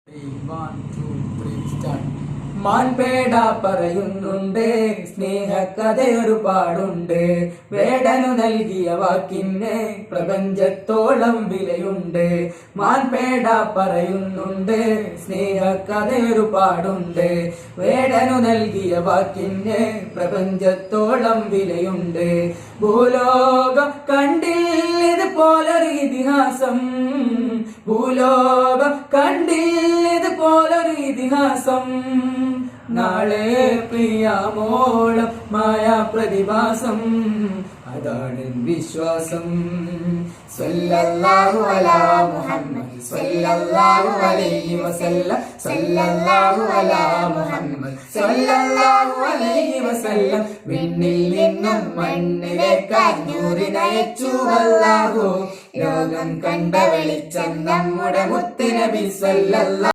1, 2, 3, start. മാൻപേട പറയുന്നുണ്ട്, സ്നേഹക്കഥയൊരുപാടുണ്ട്. വേടനു നൽകിയ വാക്കിന് പ്രപഞ്ചത്തോളം വിലയുണ്ട്. മാൻപേട പറയുന്നുണ്ട്, സ്നേഹക്കഥയൊരുപാടുണ്ട്. വേടനു നൽകിയ വാക്കിന് പ്രപഞ്ചത്തോളം വിലയുണ്ട്. ഭൂലോകം കണ്ടില്ലത് പോലൊരു ഇതിഹാസം, ഭൂലോകം കണ്ടില്ലത് പോലൊരു ഇതിഹാസം. നാളെ പ്രിയമോളം മായാ പ്രതിഭാസം, അതാണ് വിശ്വാസം. സല്ലല്ലാഹു അലാ മുഹമ്മദ് സല്ലല്ലാഹു അലൈഹി വസല്ലം, സല്ലല്ലാഹു അലാ മുഹമ്മദ് സല്ലല്ലാഹു അലൈഹി വസല്ലം. വിണ്ണിൽ നിന്നും മണ്ണിലേക്ക് നൂറിനയച്ചു അല്ലാഹു, ലോകം കണ്ട വെളിച്ചം നമ്മുടെ മുത്തുനബി സല്ലല്ലാഹു